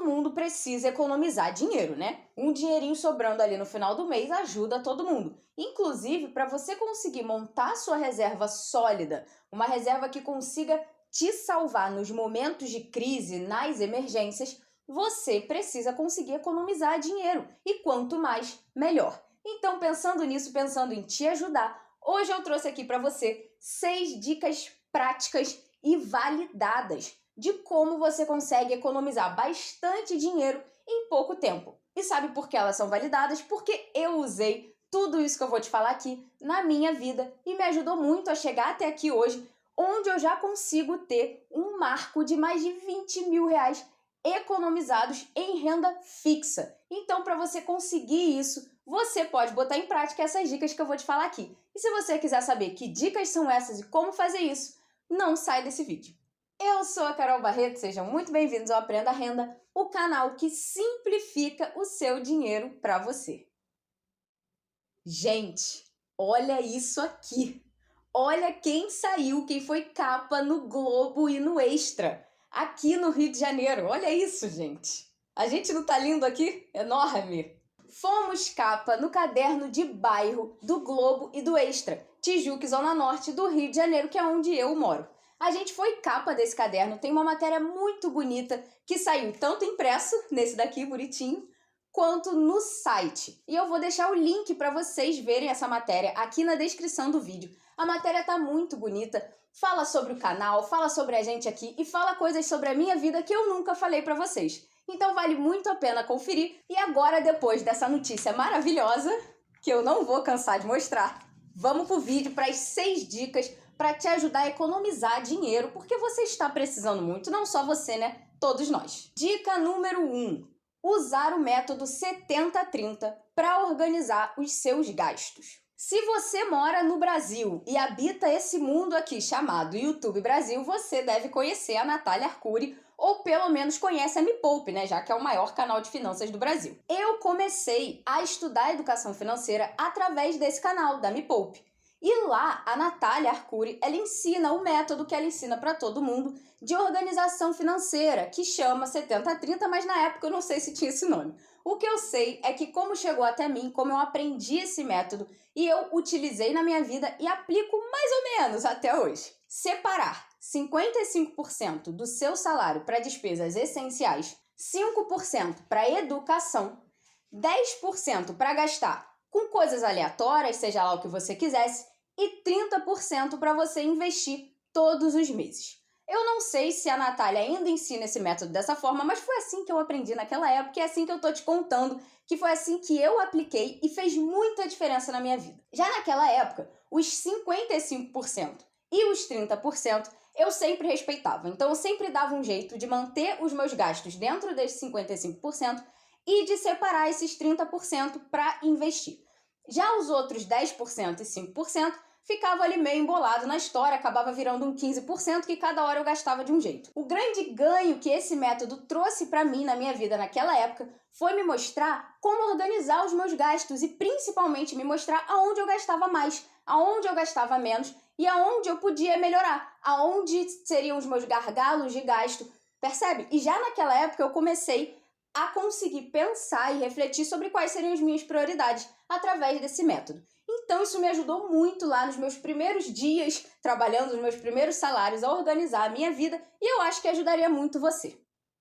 todo mundo precisa economizar dinheiro, né? Um dinheirinho sobrando ali no final do mês ajuda todo mundo. Inclusive, para você conseguir montar sua reserva sólida, uma reserva que consiga te salvar nos momentos de crise, nas emergências, você precisa conseguir economizar dinheiro. E quanto mais, melhor. Então, pensando nisso, pensando em te ajudar, hoje eu trouxe aqui para você 6 dicas práticas e validadas de como você consegue economizar bastante dinheiro em pouco tempo. E sabe por que elas são validadas? Porque eu usei tudo isso que eu vou te falar aqui na minha vida e me ajudou muito a chegar até aqui hoje, onde eu já consigo ter um marco de mais de 20 mil reais economizados em renda fixa. Então, para você conseguir isso, você pode botar em prática essas dicas que eu vou te falar aqui. E se você quiser saber que dicas são essas e como fazer isso, não sai desse vídeo. Eu sou a Carol Barreto, sejam muito bem-vindos ao Aprenda Renda, o canal que simplifica o seu dinheiro para você. Gente, olha isso aqui! Olha quem saiu, quem foi capa no Globo e no Extra, aqui no Rio de Janeiro. Olha isso, gente! A gente não tá lindo aqui? Enorme! Fomos capa no caderno de bairro do Globo e do Extra, Tijuca, Zona Norte do Rio de Janeiro, que é onde eu moro. A gente foi capa desse caderno, tem uma matéria muito bonita que saiu tanto impresso, nesse daqui, bonitinho, quanto no site. E eu vou deixar o link para vocês verem essa matéria aqui na descrição do vídeo. A matéria tá muito bonita, fala sobre o canal, fala sobre a gente aqui e fala coisas sobre a minha vida que eu nunca falei para vocês. Então vale muito a pena conferir. E agora, depois dessa notícia maravilhosa, que eu não vou cansar de mostrar, vamos pro vídeo para as 6 dicas para te ajudar a economizar dinheiro, porque você está precisando muito, não só você, né? Todos nós. Dica número 1. Usar o método 70-30 para organizar os seus gastos. Se você mora no Brasil e habita esse mundo aqui chamado YouTube Brasil, você deve conhecer a Natália Arcuri, ou pelo menos conhece a Me Poupe, né? Já que é o maior canal de finanças do Brasil. Eu comecei a estudar educação financeira através desse canal, da Me Poupe. E lá, a Natália Arcuri, ela ensina o método que ela ensina para todo mundo de organização financeira, que chama 70-30, mas na época eu não sei se tinha esse nome. O que eu sei é que como chegou até mim, como eu aprendi esse método e eu utilizei na minha vida e aplico mais ou menos até hoje. Separar 55% do seu salário para despesas essenciais, 5% para educação, 10% para gastar com coisas aleatórias, seja lá o que você quisesse, e 30% para você investir todos os meses. Eu não sei se a Natália ainda ensina esse método dessa forma, mas foi assim que eu aprendi naquela época e é assim que eu tô te contando que foi assim que eu apliquei e fez muita diferença na minha vida. Já naquela época, os 55% e os 30% eu sempre respeitava. Então eu sempre dava um jeito de manter os meus gastos dentro desses 55% e de separar esses 30% para investir. Já os outros 10% e 5% ficava ali meio embolado na história, acabava virando um 15% que cada hora eu gastava de um jeito. O grande ganho que esse método trouxe para mim na minha vida naquela época foi me mostrar como organizar os meus gastos e principalmente me mostrar aonde eu gastava mais, aonde eu gastava menos e aonde eu podia melhorar, aonde seriam os meus gargalos de gasto, percebe? E já naquela época eu comecei a conseguir pensar e refletir sobre quais seriam as minhas prioridades através desse método. Então isso me ajudou muito lá nos meus primeiros dias, trabalhando nos meus primeiros salários, a organizar a minha vida e eu acho que ajudaria muito você.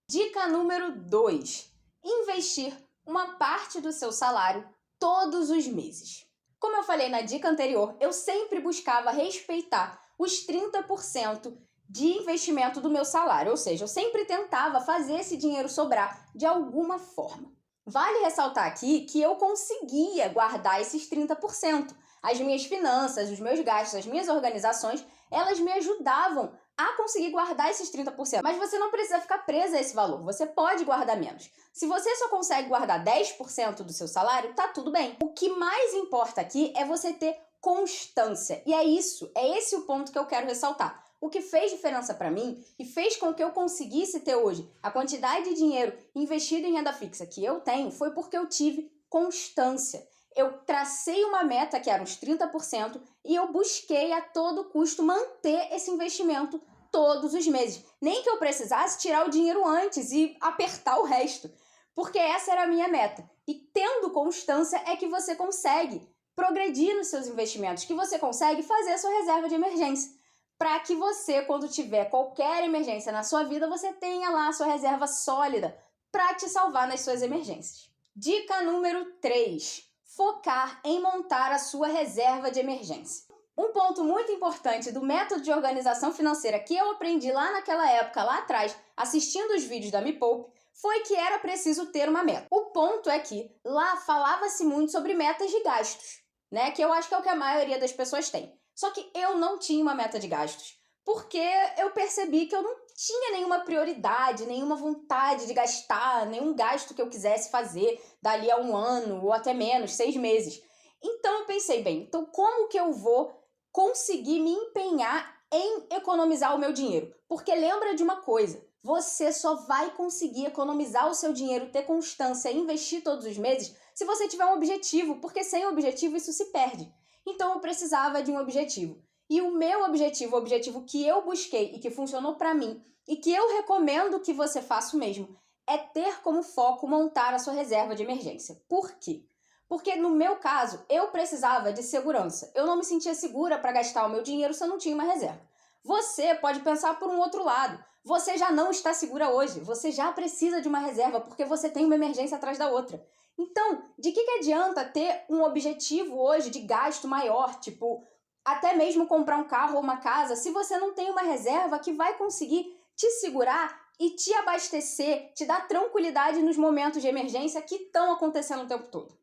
Dica número 2. Investir uma parte do seu salário todos os meses. Como eu falei na dica anterior, eu sempre buscava respeitar os 30% de investimento do meu salário, ou seja, eu sempre tentava fazer esse dinheiro sobrar de alguma forma. Vale ressaltar aqui que eu conseguia guardar esses 30%. As minhas finanças, os meus gastos, as minhas organizações, elas me ajudavam a conseguir guardar esses 30%. Mas você não precisa ficar presa a esse valor, você pode guardar menos. Se você só consegue guardar 10% do seu salário, tá tudo bem. O que mais importa aqui é você ter constância. E é esse o ponto que eu quero ressaltar. O que fez diferença para mim e fez com que eu conseguisse ter hoje a quantidade de dinheiro investido em renda fixa que eu tenho foi porque eu tive constância. Eu tracei uma meta que era uns 30% e eu busquei a todo custo manter esse investimento todos os meses. Nem que eu precisasse tirar o dinheiro antes e apertar o resto. Porque essa era a minha meta. E tendo constância é que você consegue progredir nos seus investimentos, que você consegue fazer a sua reserva de emergência. Para que você, quando tiver qualquer emergência na sua vida, você tenha lá a sua reserva sólida para te salvar nas suas emergências. Dica número 3. Focar em montar a sua reserva de emergência. Um ponto muito importante do método de organização financeira que eu aprendi lá naquela época, lá atrás, assistindo os vídeos da Me Poupe, foi que era preciso ter uma meta. O ponto é que lá falava-se muito sobre metas de gastos, né? Que eu acho que é o que a maioria das pessoas tem. Só que eu não tinha uma meta de gastos, porque eu percebi que eu não tinha nenhuma prioridade, nenhuma vontade de gastar, nenhum gasto que eu quisesse fazer dali a 1 ano ou até menos, 6 meses. Então eu pensei, bem, então como que eu vou conseguir me empenhar em economizar o meu dinheiro? Porque lembra de uma coisa, você só vai conseguir economizar o seu dinheiro, ter constância e investir todos os meses se você tiver um objetivo, porque sem objetivo isso se perde. Então eu precisava de um objetivo. E o meu objetivo, o objetivo que eu busquei e que funcionou para mim, e que eu recomendo que você faça o mesmo, é ter como foco montar a sua reserva de emergência. Por quê? Porque no meu caso, eu precisava de segurança. Eu não me sentia segura para gastar o meu dinheiro se eu não tinha uma reserva. Você pode pensar por um outro lado. Você já não está segura hoje. Você já precisa de uma reserva porque você tem uma emergência atrás da outra. Então, de que adianta ter um objetivo hoje de gasto maior, tipo, até mesmo comprar um carro ou uma casa, se você não tem uma reserva que vai conseguir te segurar e te abastecer, te dar tranquilidade nos momentos de emergência que estão acontecendo o tempo todo?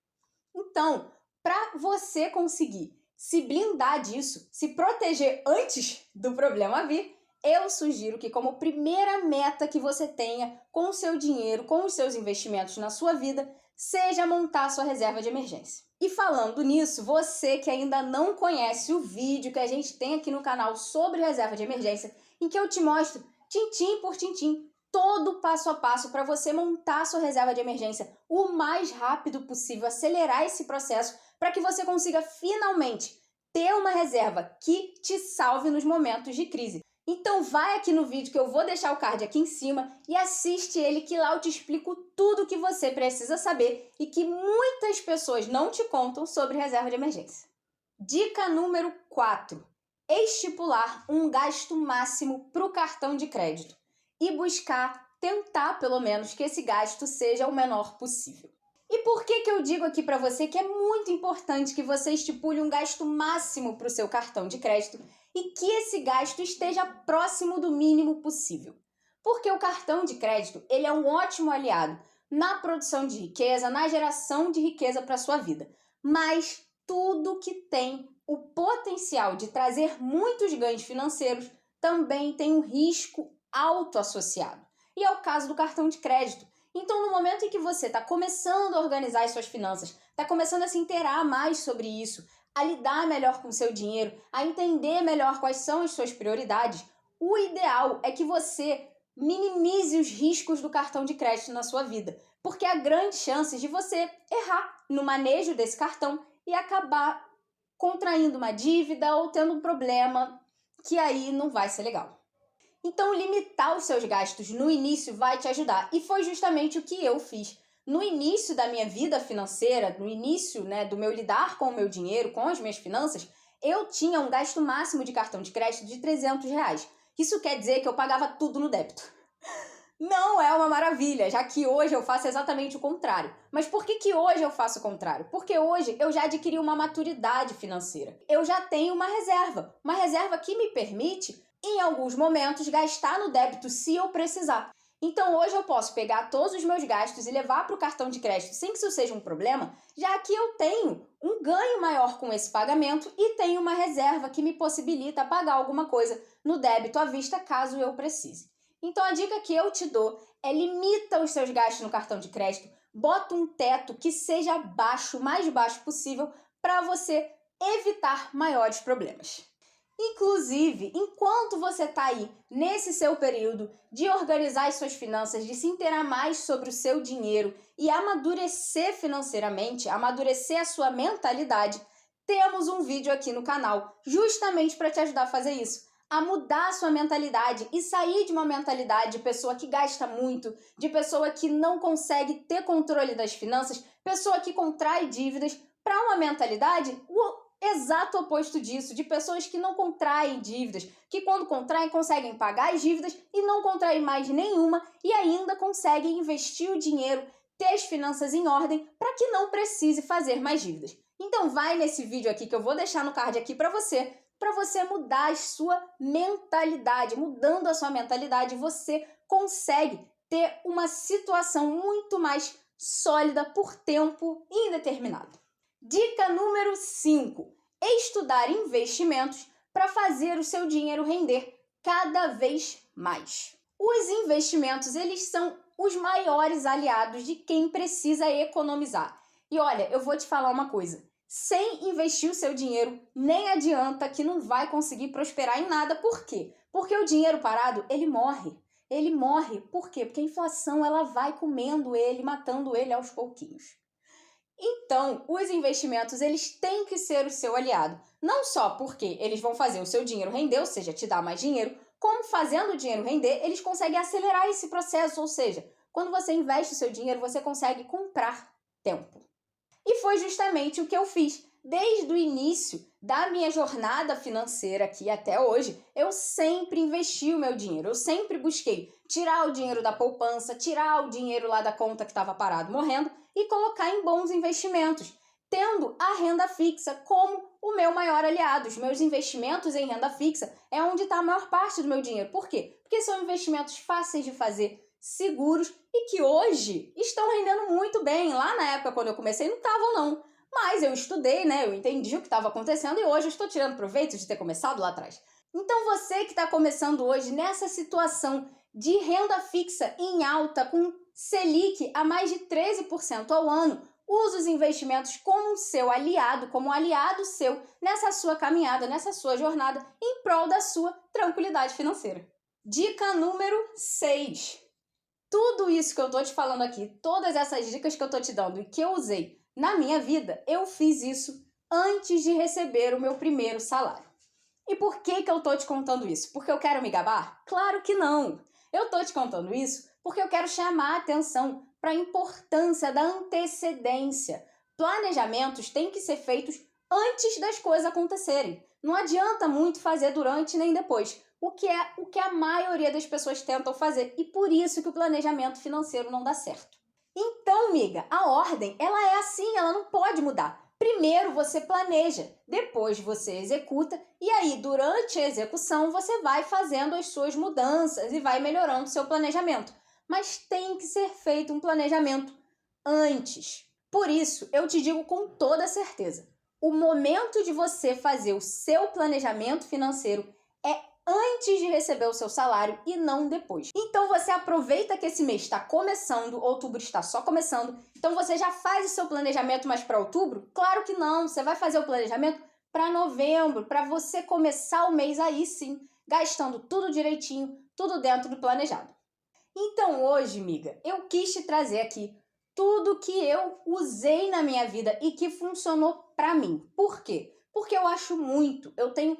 Então, para você conseguir se blindar disso, se proteger antes do problema vir, eu sugiro que como primeira meta que você tenha com o seu dinheiro, com os seus investimentos na sua vida, seja montar a sua reserva de emergência. E falando nisso, você que ainda não conhece o vídeo que a gente tem aqui no canal sobre reserva de emergência, em que eu te mostro, tintim por tintim, todo o passo a passo para você montar a sua reserva de emergência o mais rápido possível, acelerar esse processo para que você consiga finalmente ter uma reserva que te salve nos momentos de crise. Então vai aqui no vídeo que eu vou deixar o card aqui em cima e assiste ele, que lá eu te explico tudo o que você precisa saber e que muitas pessoas não te contam sobre reserva de emergência. Dica número 4. Estipular um gasto máximo para o cartão de crédito e tentar pelo menos que esse gasto seja o menor possível. E por que eu digo aqui para você que é muito importante que você estipule um gasto máximo para o seu cartão de crédito e que esse gasto esteja próximo do mínimo possível? Porque o cartão de crédito, ele é um ótimo aliado na produção de riqueza, na geração de riqueza para a sua vida. Mas tudo que tem o potencial de trazer muitos ganhos financeiros também tem um risco alto associado. E é o caso do cartão de crédito. Então, no momento em que você está começando a organizar as suas finanças, está começando a se inteirar mais sobre isso, a lidar melhor com o seu dinheiro, a entender melhor quais são as suas prioridades, o ideal é que você minimize os riscos do cartão de crédito na sua vida, porque há grandes chances de você errar no manejo desse cartão e acabar contraindo uma dívida ou tendo um problema que aí não vai ser legal. Então, limitar os seus gastos no início vai te ajudar. E foi justamente o que eu fiz. No início da minha vida financeira, no início, do meu lidar com o meu dinheiro, com as minhas finanças, eu tinha um gasto máximo de cartão de crédito de R$300. Isso quer dizer que eu pagava tudo no débito. Não é uma maravilha, já que hoje eu faço exatamente o contrário. Mas por que hoje eu faço o contrário? Porque hoje eu já adquiri uma maturidade financeira. Eu já tenho uma reserva que me permite, em alguns momentos, gastar no débito se eu precisar. Então hoje eu posso pegar todos os meus gastos e levar para o cartão de crédito sem que isso seja um problema, já que eu tenho um ganho maior com esse pagamento e tenho uma reserva que me possibilita pagar alguma coisa no débito à vista caso eu precise. Então a dica que eu te dou é limita os seus gastos no cartão de crédito, bota um teto que seja baixo, o mais baixo possível, para você evitar maiores problemas. Inclusive, enquanto você está aí nesse seu período de organizar as suas finanças, de se inteirar mais sobre o seu dinheiro e amadurecer financeiramente, amadurecer a sua mentalidade, temos um vídeo aqui no canal justamente para te ajudar a fazer isso. a mudar a sua mentalidade e sair de uma mentalidade de pessoa que gasta muito, de pessoa que não consegue ter controle das finanças, pessoa que contrai dívidas, para uma mentalidade o exato oposto disso, de pessoas que não contraem dívidas, que quando contraem conseguem pagar as dívidas e não contraem mais nenhuma e ainda conseguem investir o dinheiro, ter as finanças em ordem para que não precise fazer mais dívidas. Então vai nesse vídeo aqui que eu vou deixar no card aqui para você mudar a sua mentalidade. Mudando a sua mentalidade, você consegue ter uma situação muito mais sólida por tempo indeterminado. Dica número 5. Estudar investimentos para fazer o seu dinheiro render cada vez mais. Os investimentos, eles são os maiores aliados de quem precisa economizar. E olha, eu vou te falar uma coisa. Sem investir o seu dinheiro, nem adianta que não vai conseguir prosperar em nada. Por quê? Porque o dinheiro parado, ele morre. Ele morre. Por quê? Porque a inflação, ela vai comendo ele, matando ele aos pouquinhos. Então, os investimentos, eles têm que ser o seu aliado. Não só porque eles vão fazer o seu dinheiro render, ou seja, te dar mais dinheiro, como fazendo o dinheiro render, eles conseguem acelerar esse processo. Ou seja, quando você investe o seu dinheiro, você consegue comprar tempo. E foi justamente o que eu fiz. Desde o início da minha jornada financeira aqui até hoje, eu sempre investi o meu dinheiro. Eu sempre busquei tirar o dinheiro da poupança, tirar o dinheiro lá da conta que estava parado morrendo e colocar em bons investimentos, tendo a renda fixa como o meu maior aliado. Os meus investimentos em renda fixa é onde está a maior parte do meu dinheiro. Por quê? Porque são investimentos fáceis de fazer, seguros e que hoje estão rendendo muito bem. Lá na época, quando eu comecei, não estavam não. Mas eu estudei, né? Eu entendi o que estava acontecendo e hoje eu estou tirando proveito de ter começado lá atrás. Então você que está começando hoje nessa situação de renda fixa em alta, com Selic a mais de 13% ao ano, use os investimentos como seu aliado, como um aliado seu nessa sua caminhada, nessa sua jornada, em prol da sua tranquilidade financeira. Dica número 6. Tudo isso que eu tô te falando aqui, todas essas dicas que eu tô te dando e que eu usei na minha vida, eu fiz isso antes de receber o meu primeiro salário. E por que eu tô te contando isso? Porque eu quero me gabar? Claro que não! Eu tô te contando isso porque eu quero chamar a atenção para a importância da antecedência. Planejamentos têm que ser feitos antes das coisas acontecerem. Não adianta muito fazer durante nem depois. O que a maioria das pessoas tentam fazer. E por isso que o planejamento financeiro não dá certo. Então, amiga, a ordem, ela é assim, ela não pode mudar. Primeiro você planeja, depois você executa e aí durante a execução você vai fazendo as suas mudanças e vai melhorando o seu planejamento. Mas tem que ser feito um planejamento antes. Por isso, eu te digo com toda certeza, o momento de você fazer o seu planejamento financeiro é antes de receber o seu salário e não depois. Então você aproveita que esse mês está começando, outubro está só começando, então você já faz o seu planejamento mais para outubro? Claro que não, você vai fazer o planejamento para novembro, para você começar o mês aí sim, gastando tudo direitinho, tudo dentro do planejado. Então hoje, amiga, eu quis te trazer aqui tudo que eu usei na minha vida e que funcionou para mim. Por quê? Porque eu acho muito, eu tenho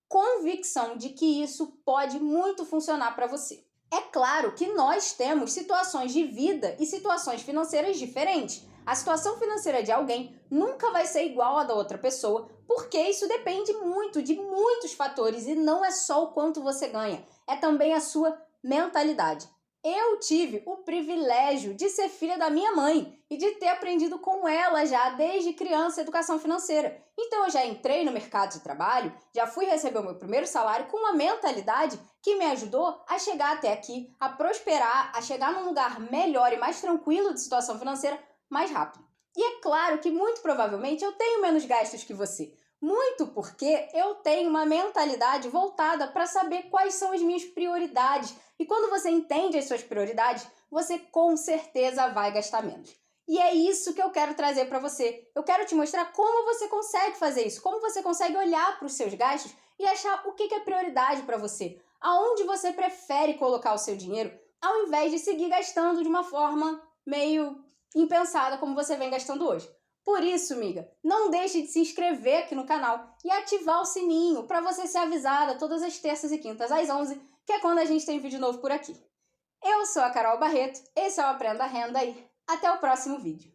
convicção de que isso pode muito funcionar para você. É claro que nós temos situações de vida e situações financeiras diferentes. A situação financeira de alguém nunca vai ser igual à da outra pessoa, porque isso depende muito de muitos fatores e não é só o quanto você ganha, é também a sua mentalidade. Eu tive o privilégio de ser filha da minha mãe e de ter aprendido com ela já desde criança educação financeira. Então eu já entrei no mercado de trabalho, já fui receber o meu primeiro salário com uma mentalidade que me ajudou a chegar até aqui, a prosperar, a chegar num lugar melhor e mais tranquilo de situação financeira mais rápido. E é claro que muito provavelmente eu tenho menos gastos que você. Muito porque eu tenho uma mentalidade voltada para saber quais são as minhas prioridades. E quando você entende as suas prioridades, você com certeza vai gastar menos. E é isso que eu quero trazer para você. Eu quero te mostrar como você consegue fazer isso, como você consegue olhar para os seus gastos e achar o que é prioridade para você. Aonde você prefere colocar o seu dinheiro, ao invés de seguir gastando de uma forma meio impensada como você vem gastando hoje. Por isso, amiga, não deixe de se inscrever aqui no canal e ativar o sininho para você ser avisada todas as terças e quintas às 11, que é quando a gente tem vídeo novo por aqui. Eu sou a Carol Barreto, esse é o Aprenda a Renda e até o próximo vídeo.